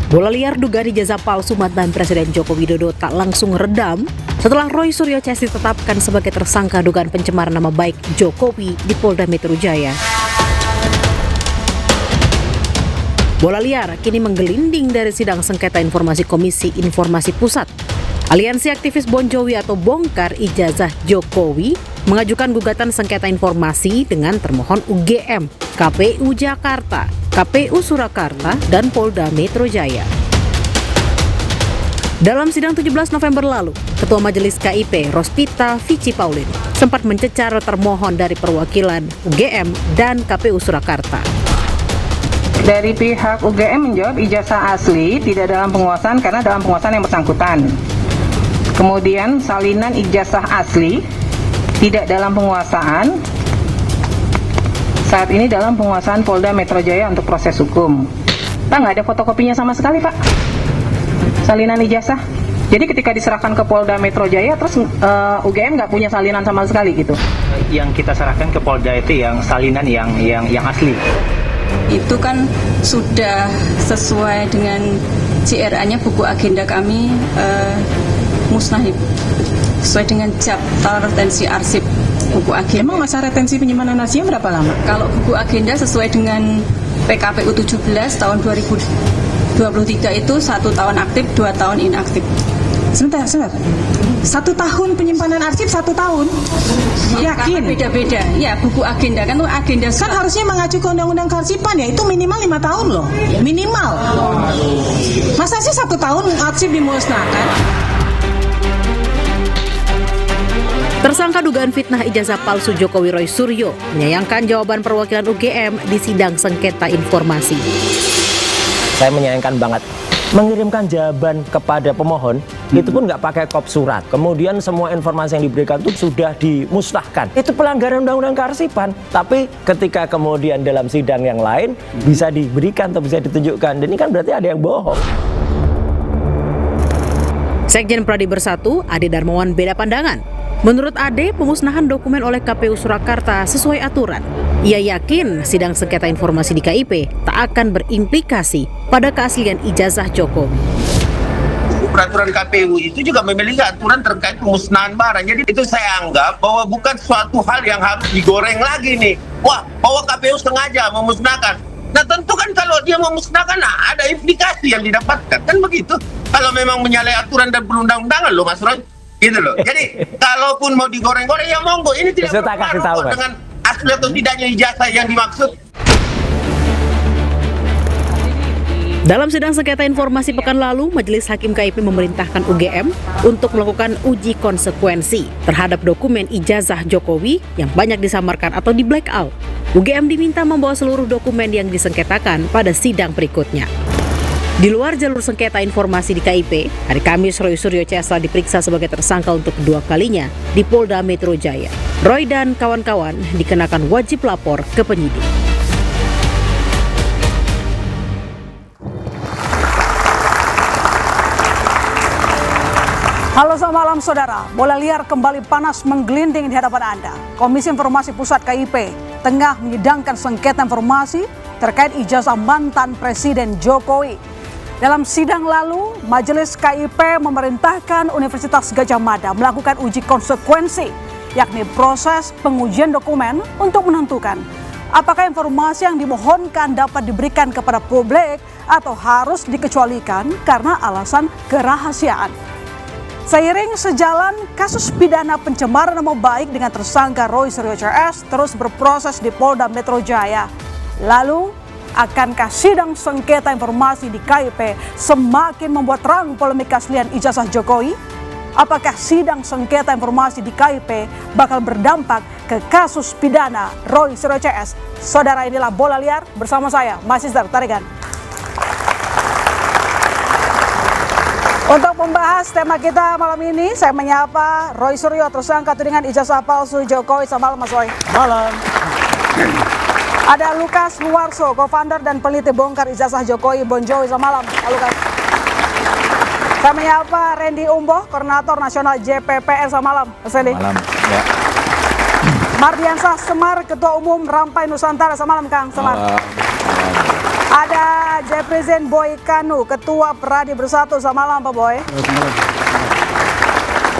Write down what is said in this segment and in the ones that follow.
Bola liar dugaan ijazah palsu mantan Presiden Joko Widodo tak langsung redam setelah Roy Suryo CS ditetapkan sebagai tersangka dugaan pencemaran nama baik Jokowi di Polda Metro Jaya. Bola liar kini menggelinding dari sidang sengketa informasi Komisi Informasi Pusat. Aliansi aktivis Bon Jovi atau Bongkar Ijazah Jokowi mengajukan gugatan sengketa informasi dengan termohon UGM, KPU Jakarta, KPU Surakarta, dan Polda Metro Jaya. Dalam sidang 17 November lalu, Ketua Majelis KIP Rospita Vici Paulin sempat mencecar termohon dari perwakilan UGM dan KPU Surakarta. Dari pihak UGM menjawab ijazah asli tidak dalam penguasaan karena dalam penguasaan yang bersangkutan. Kemudian salinan ijazah asli tidak dalam penguasaan, saat ini dalam penguasaan Polda Metro Jaya untuk proses hukum. Pak, nggak ada fotokopinya sama sekali, Pak, salinan ijazah. Jadi ketika diserahkan ke Polda Metro Jaya, terus UGM nggak punya salinan sama sekali gitu? Yang kita serahkan ke Polda itu yang salinan yang asli. Itu kan sudah sesuai dengan CRA-nya, buku agenda kami musnah sesuai dengan daftar retensi arsip buku agenda. Emang masa retensi penyimpanan arsipnya berapa lama? Kalau buku agenda sesuai dengan PKPU 17 tahun 2023 itu 1 tahun aktif, 2 tahun inaktif. Sebentar. 1 tahun penyimpanan arsip 1 tahun? Yakin? Beda-beda. Ya, buku agenda kan agenda kan harusnya mengacu ke undang-undang kearsipan ya, itu minimal 5 tahun loh. Minimal. Masa sih 1 tahun arsip dimusnahkan? Tersangka dugaan fitnah ijazah palsu Jokowi Roy Suryo menyayangkan jawaban perwakilan UGM di sidang sengketa informasi. Saya menyayangkan banget mengirimkan jawaban kepada pemohon itu pun nggak pakai kop surat. Kemudian semua informasi yang diberikan itu sudah dimusnahkan. Itu pelanggaran undang-undang kearsipan. Tapi ketika kemudian dalam sidang yang lain bisa diberikan atau bisa ditunjukkan, dan ini kan berarti ada yang bohong. Sekjen Pradi Bersatu, Ade Darmawan beda pandangan. Menurut Ade, pemusnahan dokumen oleh KPU Surakarta sesuai aturan. Ia yakin sidang sengketa informasi di KIP tak akan berimplikasi pada keaslian ijazah Jokowi. Peraturan KPU itu juga memiliki aturan terkait pemusnahan barang. Jadi itu saya anggap bahwa bukan suatu hal yang harus digoreng lagi nih. Wah, bahwa KPU sengaja memusnahkan. Nah tentu kan kalau dia memusnahkan, ada implikasi yang didapatkan. Kan begitu. Kalau memang menyalahi aturan dan perundang-undangan loh Mas Roy. Gitu loh. Jadi kalaupun mau digoreng-goreng ya monggo, ini tidak berpengaruh dengan asli atau tidaknya ijazah yang dimaksud. Dalam sidang sengketa informasi pekan lalu, Majelis Hakim KIP memerintahkan UGM untuk melakukan uji konsekuensi terhadap dokumen ijazah Jokowi yang banyak disamarkan atau di blackout. UGM diminta membawa seluruh dokumen yang disengketakan pada sidang berikutnya. Di luar jalur sengketa informasi di KIP, hari Kamis Roy Suryo CS diperiksa sebagai tersangka untuk kedua kalinya di Polda Metro Jaya. Roy dan kawan-kawan dikenakan wajib lapor ke penyidik. Halo, selamat malam saudara. Bola liar kembali panas menggelinding di hadapan Anda. Komisi Informasi Pusat KIP tengah menyidangkan sengketa informasi terkait ijazah mantan Presiden Jokowi. Dalam sidang lalu, Majelis KIP memerintahkan Universitas Gadjah Mada melakukan uji konsekuensi, yakni proses pengujian dokumen untuk menentukan apakah informasi yang dimohonkan dapat diberikan kepada publik atau harus dikecualikan karena alasan kerahasiaan. Seiring sejalan kasus pidana pencemaran nama baik dengan tersangka Roy Suryo CS terus berproses di Polda Metro Jaya. Lalu, akankah sidang sengketa informasi di KIP semakin membuat terang polemik keaslian ijazah Jokowi? Apakah sidang sengketa informasi di KIP bakal berdampak ke kasus pidana Roy Suryo CS? Saudara, inilah Bola Liar bersama saya, Masisdar Tarigan. Untuk membahas tema kita malam ini, saya menyapa Roy Suryo, tersangka tudingan ijazah palsu Jokowi. Selamat malam, Mas Roy. Malam. Ada Lukas Luarso, co-founder dan peneliti Bongkar Ijazah Jokowi Bon Jovi. Selamat malam, Pak Lukas. Saya menyapa Randy Umboh, Koordinator Nasional JPPN. Selamat malam, Mas Randy. Malam. Ya. Mardiansah Semar, Ketua Umum Rampai Nusantara. Selamat malam, Kang Semar. Ada ada Jefrizen Boy Kanu, Ketua Peradi Bersatu. Selamat malam Pak Boy.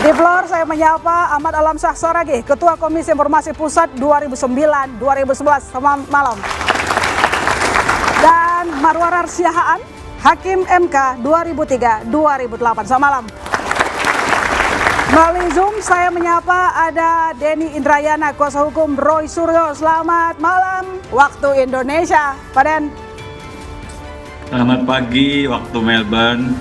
Di floor saya menyapa Ahmad Alam Syah Saragih, Ketua Komisi Informasi Pusat 2009-2011. Selamat malam. Dan Marwarar Siahaan, Hakim MK 2003-2008. Selamat malam. Melalui Zoom saya menyapa ada Denny Indrayana, kuasa hukum Roy Suryo. Selamat malam waktu Indonesia, Pak Den. Selamat pagi waktu Melbourne.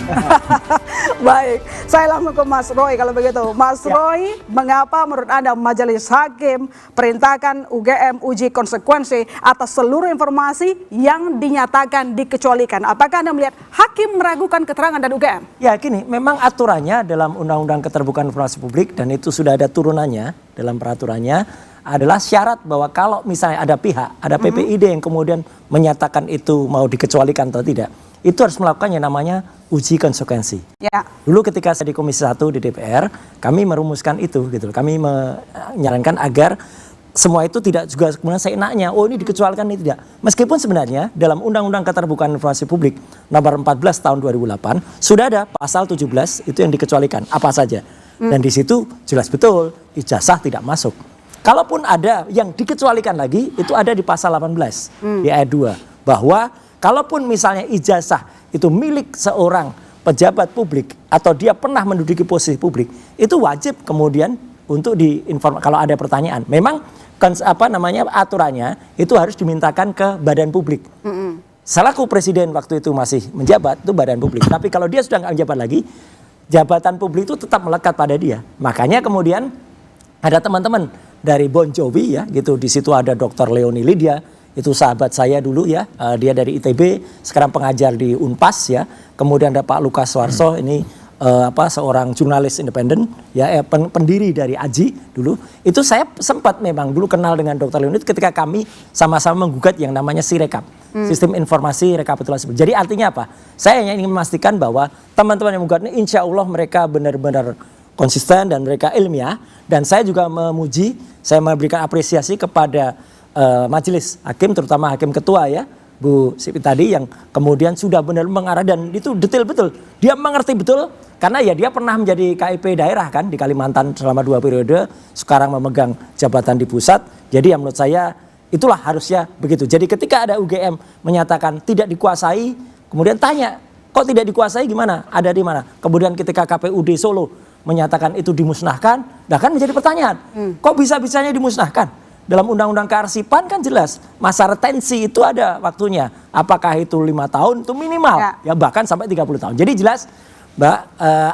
Baik, saya langsung ke Mas Roy kalau begitu. Mas Roy, mengapa menurut Anda Majelis Hakim perintahkan UGM uji konsekuensi atas seluruh informasi yang dinyatakan dikecualikan? Apakah Anda melihat Hakim meragukan keterangan dari UGM? Ya gini, memang aturannya dalam Undang-Undang Keterbukaan Informasi Publik dan itu sudah ada turunannya dalam peraturannya adalah syarat bahwa kalau misalnya ada pihak, ada PPID yang kemudian menyatakan itu mau dikecualikan atau tidak, itu harus melakukan yang namanya uji konsekuensi. Ya. Dulu ketika saya di Komisi 1 di DPR, kami merumuskan itu gitu. Kami menyarankan agar semua itu tidak juga kemudian seenaknya, oh ini dikecualikan ini tidak. Meskipun sebenarnya dalam Undang-Undang Keterbukaan Informasi Publik nomor 14 tahun 2008 sudah ada pasal 17 itu yang dikecualikan apa saja. Dan di situ jelas betul ijazah tidak masuk. Kalaupun ada yang dikecualikan lagi, itu ada di pasal 18 di ayat 2. Bahwa kalaupun misalnya ijazah itu milik seorang pejabat publik atau dia pernah menduduki posisi publik, itu wajib kemudian untuk diinformasi kalau ada pertanyaan. Memang aturannya itu harus dimintakan ke badan publik. Selaku presiden waktu itu masih menjabat, itu badan publik. Tapi kalau dia sudah nggak menjabat lagi, jabatan publik itu tetap melekat pada dia. Makanya kemudian ada teman-teman dari Bon Jovi ya gitu, di situ ada Dr. Leoni Lydia, itu sahabat saya dulu ya, dia dari ITB, sekarang pengajar di Unpas ya. Kemudian ada Pak Lukas Warso, ini seorang jurnalis independen ya, pendiri dari AJI dulu. Itu saya sempat memang dulu kenal dengan Dr. Leoni ketika kami sama-sama menggugat yang namanya Sirekap, Sistem Informasi Rekapitulasi. Jadi artinya apa? Saya hanya ingin memastikan bahwa teman-teman yang menggugat ini insya Allah mereka benar-benar konsisten dan mereka ilmiah, dan saya juga memuji, saya memberikan apresiasi kepada majelis hakim, terutama hakim ketua ya, Bu Sipi tadi yang kemudian sudah benar mengarah dan itu detail betul, dia mengerti betul karena ya dia pernah menjadi KIP daerah kan di Kalimantan selama 2 periode, sekarang memegang jabatan di pusat, jadi yang menurut saya itulah harusnya begitu. Jadi ketika ada UGM menyatakan tidak dikuasai, kemudian tanya, kok tidak dikuasai gimana, ada di mana? Kemudian ketika KPUD Solo menyatakan itu dimusnahkan, nah kan menjadi pertanyaan, kok bisa-bisanya dimusnahkan? Dalam Undang-Undang Kearsipan kan jelas, masa retensi itu ada waktunya, apakah itu 5 tahun, itu minimal, ya bahkan sampai 30 tahun. Jadi jelas, Mbak,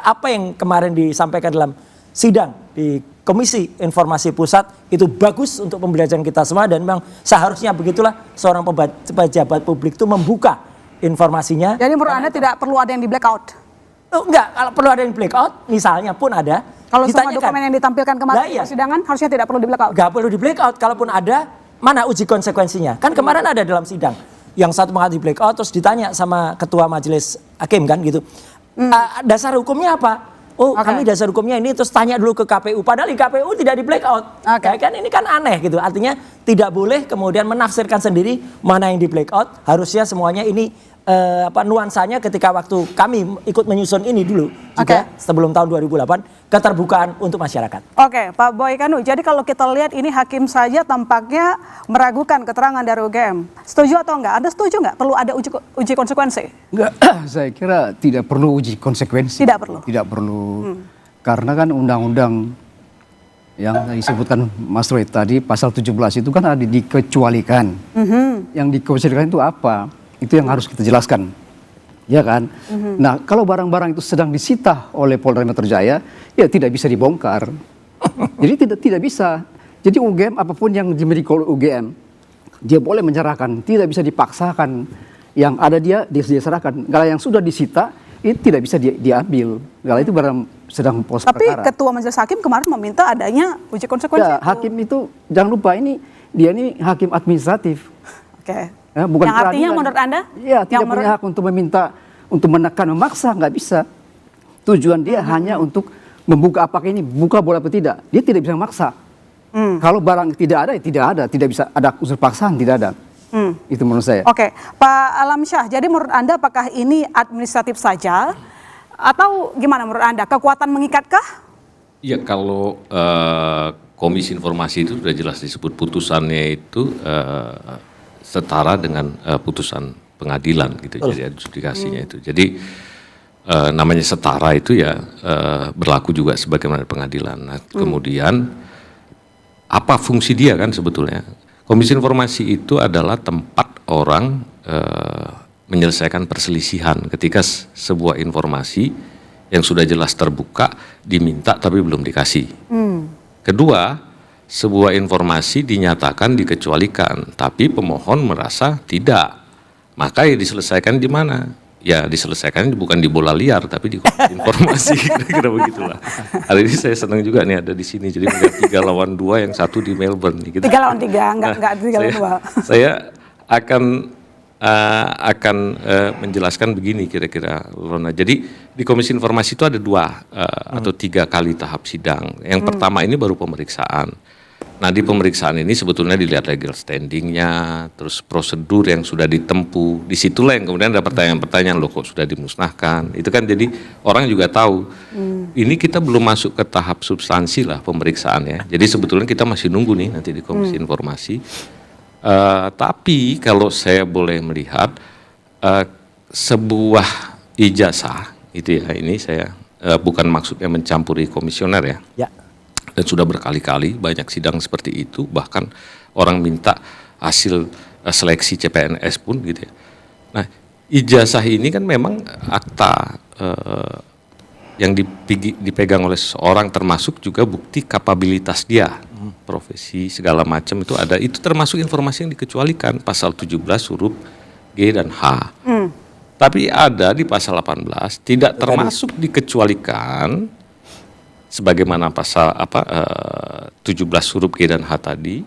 apa yang kemarin disampaikan dalam sidang di Komisi Informasi Pusat, itu bagus untuk pembelajaran kita semua, dan memang seharusnya begitulah seorang pejabat publik itu membuka informasinya. Jadi menurut Anda tidak perlu ada yang di blackout? Enggak, kalau perlu ada yang blackout, misalnya pun ada. Kalau semua dokumen yang ditampilkan kemarin di persidangan harusnya tidak perlu di blackout? Enggak perlu di blackout, kalaupun ada, mana uji konsekuensinya? Kan kemarin ada dalam sidang, yang satu mengatakan di blackout, terus ditanya sama ketua majelis hakim kan gitu. Dasar hukumnya apa? Oh kami dasar hukumnya ini, terus tanya dulu ke KPU. Padahal di KPU tidak di blackout. Ya kan ini kan aneh gitu, artinya tidak boleh kemudian menafsirkan sendiri mana yang di blackout. Harusnya semuanya ini nuansanya ketika waktu kami ikut menyusun ini dulu juga sebelum tahun 2008, keterbukaan untuk masyarakat. Oke, Pak Boy Kanu, jadi kalau kita lihat ini hakim saja tampaknya meragukan keterangan dari UGM. Setuju atau enggak? Anda setuju enggak perlu ada uji konsekuensi? Enggak, saya kira tidak perlu uji konsekuensi. Tidak perlu? Tidak perlu, karena kan undang-undang yang disebutkan Mas Roy tadi, pasal 17 itu kan ada dikecualikan. Yang dikecualikan itu apa? Itu yang harus kita jelaskan, ya kan? Nah, kalau barang-barang itu sedang disita oleh Polda Metro Jaya, ya tidak bisa dibongkar. Jadi tidak bisa. Jadi UGM apapun yang dimiliki oleh UGM, dia boleh menyerahkan, tidak bisa dipaksakan. Yang ada dia serahkan. Kalau yang sudah disita, itu tidak bisa diambil. Kalau itu barang sedang pos perkara. Tapi Ketua Majelis Hakim kemarin meminta adanya uji konsekuensi. Ya, hakim itu jangan lupa dia ini hakim administratif. Oke. Ya, bukan yang artinya peradilan. menurut Anda? Ya, tidak punya hak untuk meminta, untuk menekan, memaksa, nggak bisa. Tujuan dia hanya untuk membuka apakah ini buka boleh atau tidak. Dia tidak bisa memaksa. Kalau barang tidak ada, ya tidak ada. Tidak bisa ada unsur paksaan, tidak ada. Itu menurut saya. Oke, Pak Alamsyah, jadi menurut Anda apakah ini administratif saja atau gimana menurut Anda? Kekuatan mengikatkah? Ya, kalau Komisi Informasi itu sudah jelas disebut putusannya itu setara dengan putusan pengadilan gitu. Jadi adjudikasinya itu. Jadi namanya setara itu ya berlaku juga sebagaimana pengadilan. Nah, kemudian apa fungsi dia kan sebetulnya? Komisi Informasi itu adalah tempat orang menyelesaikan perselisihan ketika sebuah informasi yang sudah jelas terbuka diminta tapi belum dikasih. Kedua, sebuah informasi dinyatakan dikecualikan tapi pemohon merasa tidak. Maka ya diselesaikan di mana? Ya diselesaikan bukan di bola liar tapi di Komisi Informasi, kira-kira begitulah. Hari ini saya senang juga nih ada di sini, jadi melihat 3 lawan 2 yang satu di Melbourne. Gitu. 3 lawan 3, enggak 3 lawan 2. Saya akan menjelaskan begini kira-kira, Lona. Jadi di Komisi Informasi itu ada 2 atau 3 kali tahap sidang. Yang pertama ini baru pemeriksaan. Nah, di pemeriksaan ini sebetulnya dilihat legal standingnya, terus prosedur yang sudah ditempuh. Disitulah yang kemudian ada pertanyaan-pertanyaan, loh kok sudah dimusnahkan. Itu kan jadi orang juga tahu. Ini kita belum masuk ke tahap substansi lah pemeriksaannya. Jadi sebetulnya kita masih nunggu nih nanti di Komisi Informasi. Tapi kalau saya boleh melihat sebuah ijazah, itu ya, ini saya bukan maksudnya mencampuri komisioner ya. Dan sudah berkali-kali banyak sidang seperti itu, bahkan orang minta hasil seleksi CPNS pun gitu ya. Nah, ijazah ini kan memang akta yang dipegang oleh seseorang, termasuk juga bukti kapabilitas dia, profesi segala macam itu ada. Itu termasuk informasi yang dikecualikan pasal 17 huruf G dan H. Tapi ada di pasal 18 tidak termasuk dikecualikan sebagaimana pasal 17 huruf G dan H tadi,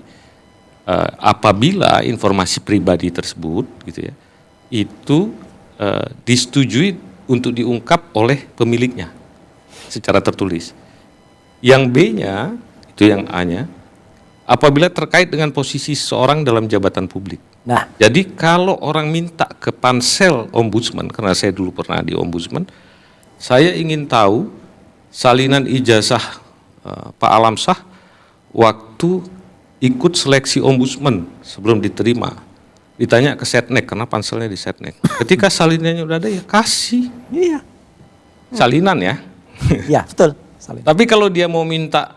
apabila informasi pribadi tersebut gitu ya, itu disetujui untuk diungkap oleh pemiliknya secara tertulis. Yang B-nya, itu yang A-nya, apabila terkait dengan posisi seseorang dalam jabatan publik. Nah, jadi kalau orang minta ke pansel ombudsman, karena saya dulu pernah di ombudsman, saya ingin tahu salinan ijazah Pak Alamsyah waktu ikut seleksi ombudsman sebelum diterima. Ditanya ke Setnek, karena panselnya di Setnek. Ketika salinannya udah ada ya kasih. Iya. Salinan ya. Iya, betul. Salinan. Tapi kalau dia mau minta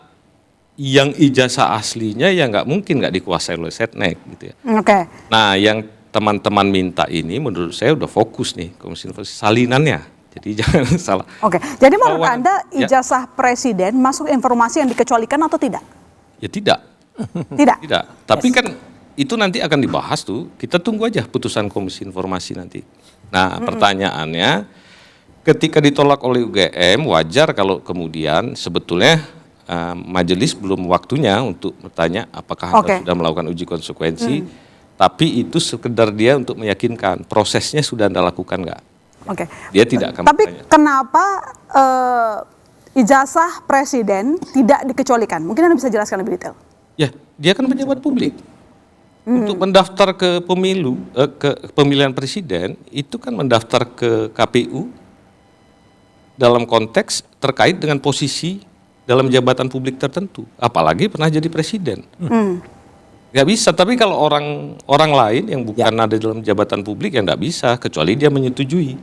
yang ijazah aslinya ya nggak mungkin nggak dikuasai oleh Setnek gitu ya. Oke. Nah, yang teman-teman minta ini menurut saya udah fokus nih Komisi Informasi salinannya. Jadi jangan salah. Oke, jadi menurut Anda ijazah presiden masuk informasi yang dikecualikan atau tidak? Ya tidak. Tidak. Tapi kan itu nanti akan dibahas tuh. Kita tunggu aja putusan Komisi Informasi nanti. Nah, pertanyaannya, ketika ditolak oleh UGM, wajar kalau kemudian sebetulnya majelis belum waktunya untuk bertanya apakah Anda sudah melakukan uji konsekuensi. Tapi itu sekedar dia untuk meyakinkan prosesnya sudah Anda lakukan nggak? Oke. Dia tidak akan Tapi bertanya. kenapa ijazah presiden tidak dikecualikan? Mungkin Anda bisa jelaskan lebih detail. Ya, dia kan pejabat publik. Untuk mendaftar ke pemilu, ke pemilihan presiden, itu kan mendaftar ke KPU dalam konteks terkait dengan posisi dalam jabatan publik tertentu. Apalagi pernah jadi presiden. Nggak bisa, tapi kalau orang lain yang bukan ada dalam jabatan publik ya nggak bisa, kecuali dia menyetujui.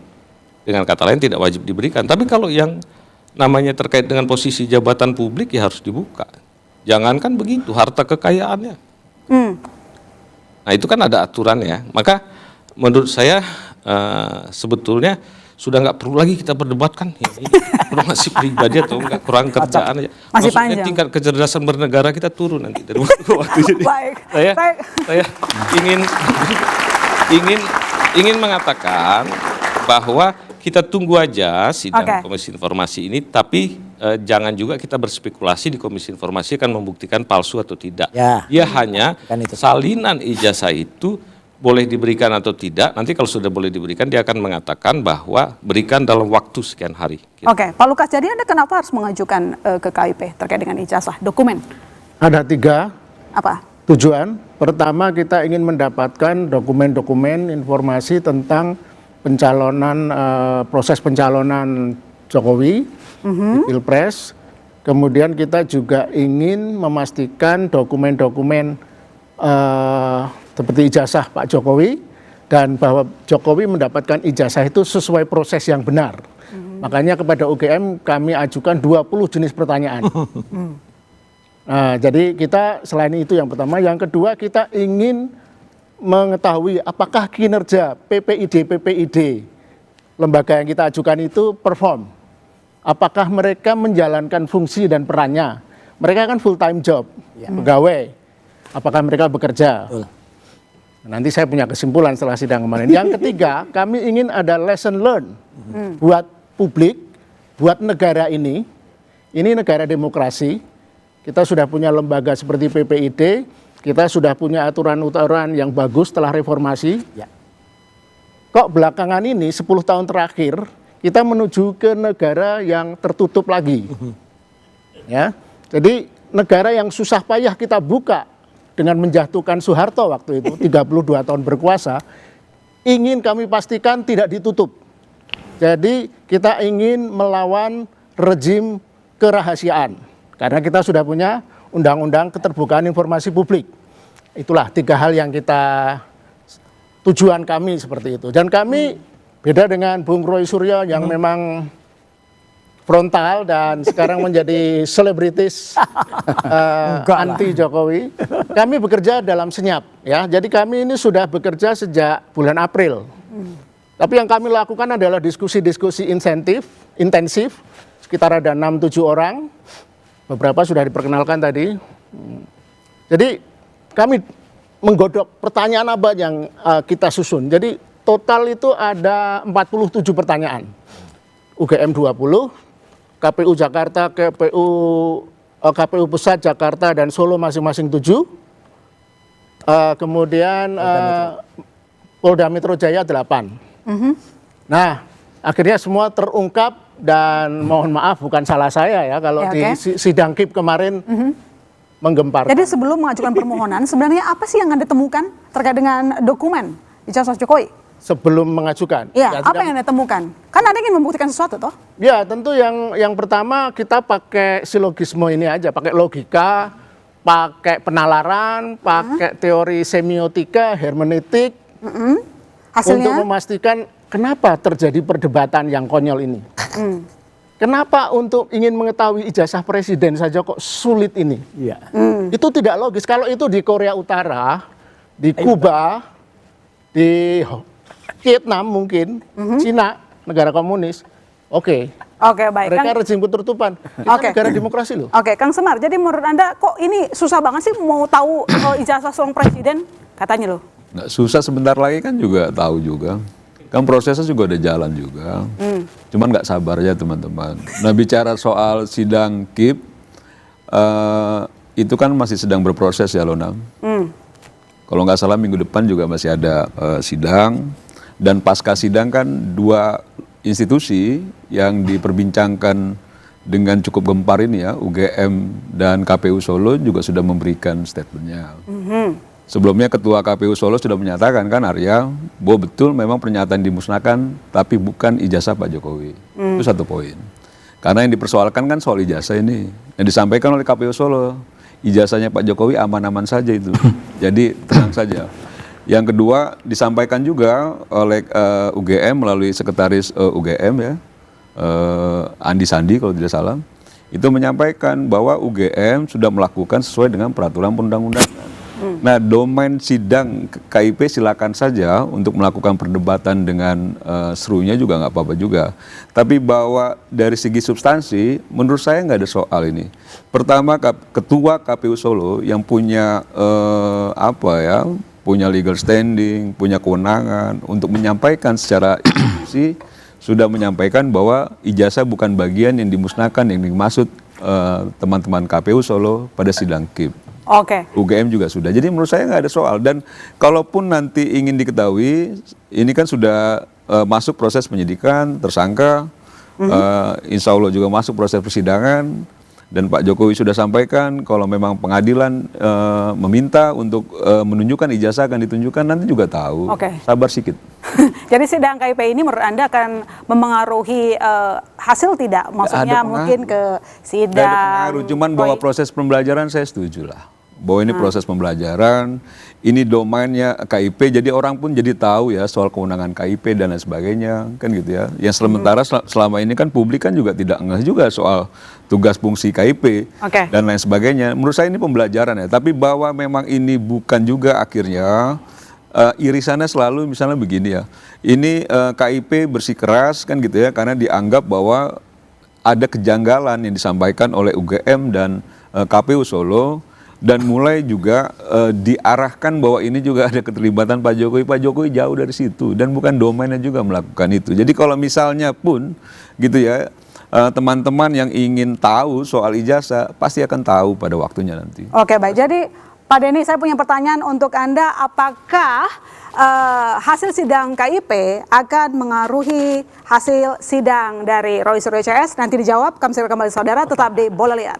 Dengan kata lain tidak wajib diberikan. Tapi kalau yang namanya terkait dengan posisi jabatan publik ya harus dibuka. Jangankan begitu, harta kekayaannya. Nah itu kan ada aturan ya. Maka menurut saya sebetulnya sudah nggak perlu lagi kita perdebatkan ini informasi pribadi atau enggak, kurang kerjaan aja. Masih Maksudnya panjang. tingkat kecerdasan bernegara kita turun nanti dari waktu ke waktu. Jadi saya ingin mengatakan bahwa kita tunggu aja sidang Komisi Informasi ini, tapi jangan juga kita berspekulasi di Komisi Informasi akan membuktikan palsu atau tidak. Dia hanya salinan ijazah itu boleh diberikan atau tidak. Nanti kalau sudah boleh diberikan, dia akan mengatakan bahwa berikan dalam waktu sekian hari. Oke, Pak Lukas, jadi Anda kenapa harus mengajukan ke KIP terkait dengan ijazah dokumen? Ada 3. Apa? tujuan. Pertama, kita ingin mendapatkan dokumen-dokumen informasi tentang pencalonan, proses pencalonan Jokowi di Pilpres. Kemudian kita juga ingin memastikan dokumen-dokumen seperti ijazah Pak Jokowi, dan bahwa Jokowi mendapatkan ijazah itu sesuai proses yang benar. Makanya kepada UGM kami ajukan 20 jenis pertanyaan. Nah, jadi kita selain itu yang pertama, yang kedua kita ingin mengetahui apakah kinerja PPID lembaga yang kita ajukan itu perform. Apakah mereka menjalankan fungsi dan perannya. Mereka kan full time job, pegawai. Apakah mereka bekerja? Nanti saya punya kesimpulan setelah sidang kemarin. Yang ketiga, kami ingin ada lesson learn buat publik, buat negara ini. Ini negara demokrasi. Kita sudah punya lembaga seperti PPID, kita sudah punya aturan-aturan yang bagus setelah reformasi. Kok belakangan ini 10 tahun terakhir kita menuju ke negara yang tertutup lagi. Ya. Jadi negara yang susah payah kita buka dengan menjatuhkan Soeharto waktu itu 32 tahun berkuasa, ingin kami pastikan tidak ditutup. Jadi kita ingin melawan rejim kerahasiaan. Karena kita sudah punya undang-undang keterbukaan informasi publik. Itulah 3 hal yang kita, tujuan kami seperti itu. Dan kami beda dengan Bung Roy Suryo yang memang frontal dan sekarang menjadi selebritis anti Jokowi. Kami bekerja dalam senyap, ya. Jadi kami ini sudah bekerja sejak bulan April. Tapi yang kami lakukan adalah diskusi-diskusi intensif, sekitar ada 6-7 orang. Beberapa sudah diperkenalkan tadi. Jadi kami menggodok pertanyaan apa yang kita susun. Jadi total itu ada 47 pertanyaan. UGM 20, KPU Jakarta, KPU Pusat Jakarta dan Solo masing-masing 7. Kemudian Polda Metro Jaya 8. Nah, akhirnya semua terungkap. Dan mohon maaf bukan salah saya ya kalau di sidang KIP kemarin menggemparkan. Jadi sebelum mengajukan permohonan, sebenarnya apa sih yang Anda temukan terkait dengan dokumen ijazah Jokowi? Sebelum mengajukan? Iya, apa yang Anda temukan? Kan Anda ingin membuktikan sesuatu toh? Ya tentu yang pertama kita pakai silogisme ini aja, pakai logika, pakai penalaran, pakai teori semiotika, hermeneutik, untuk memastikan kenapa terjadi perdebatan yang konyol ini. Kenapa untuk ingin mengetahui ijazah presiden saja kok sulit ini? Itu tidak logis. Kalau itu di Korea Utara, di Kuba, di Vietnam mungkin, Cina, negara komunis, oke, baik. Mereka rejim ketertutupan. Kita negara demokrasi loh. Kang Semar, jadi menurut Anda kok ini susah banget sih mau tahu ijazah seorang presiden? Katanya loh. Nggak susah, sebentar lagi kan juga tahu juga. Kan prosesnya juga udah jalan juga. Cuman nggak sabar aja teman-teman. Nah bicara soal sidang KIP, itu kan masih sedang berproses ya Lonam. Kalau nggak salah minggu depan juga masih ada sidang. Dan pasca sidang kan 2 institusi yang diperbincangkan dengan cukup gempar ini ya, UGM dan KPU Solo juga sudah memberikan statementnya. Sebelumnya Ketua KPU Solo sudah menyatakan kan Arya, bahwa betul memang pernyataan dimusnahkan, tapi bukan ijazah Pak Jokowi. Itu 1 poin. Karena yang dipersoalkan kan soal ijazah ini. Yang disampaikan oleh KPU Solo, ijazahnya Pak Jokowi aman-aman saja itu. Jadi tenang saja. Yang kedua disampaikan juga oleh UGM melalui sekretaris UGM ya, Andi Sandi kalau tidak salah, itu menyampaikan bahwa UGM sudah melakukan sesuai dengan peraturan perundang-undangan. Nah, domain sidang KIP silakan saja untuk melakukan perdebatan dengan serunya juga nggak apa-apa juga. Tapi bahwa dari segi substansi, menurut saya nggak ada soal ini. Pertama, Ketua KPU Solo yang punya punya legal standing, punya kewenangan untuk menyampaikan secara institusi sudah menyampaikan bahwa ijazah bukan bagian yang dimusnahkan yang dimaksud teman-teman KPU Solo pada sidang KIP. UGM juga sudah. Jadi menurut saya nggak ada soal. Dan kalaupun nanti ingin diketahui, ini kan sudah masuk proses penyidikan, tersangka, insya Allah juga masuk proses persidangan. Dan Pak Jokowi sudah sampaikan kalau memang pengadilan meminta untuk menunjukkan ijazah akan ditunjukkan, nanti juga tahu. Sabar sedikit. Jadi sidang KIP ini menurut Anda akan memengaruhi hasil tidak? Maksudnya mungkin ke sidang. Tidak ada pengaruh, cuman bahwa proses pembelajaran saya setuju lah. Bahwa ini proses pembelajaran, ini domainnya KIP, jadi orang pun jadi tahu ya soal kewenangan KIP dan lain sebagainya, kan gitu ya. Yang sementara selama ini kan publik kan juga tidak ngeh juga soal tugas fungsi KIP dan lain sebagainya. Menurut saya ini pembelajaran ya, tapi bahwa memang ini bukan juga akhirnya irisannya selalu misalnya begini ya, ini KIP bersikeras kan gitu ya, karena dianggap bahwa ada kejanggalan yang disampaikan oleh UGM dan KPU Solo. Dan mulai juga diarahkan bahwa ini juga ada keterlibatan Pak Jokowi. Pak Jokowi jauh dari situ dan bukan domainnya juga melakukan itu. Jadi kalau misalnya pun gitu ya, teman-teman yang ingin tahu soal ijazah pasti akan tahu pada waktunya nanti. Oke, baik. Jadi Pak Denny, saya punya pertanyaan untuk Anda. Apakah hasil sidang KIP akan mengaruhi hasil sidang dari Roy Suryo CS? Nanti dijawab, kami segera kembali saudara, tetap di Bola Liar.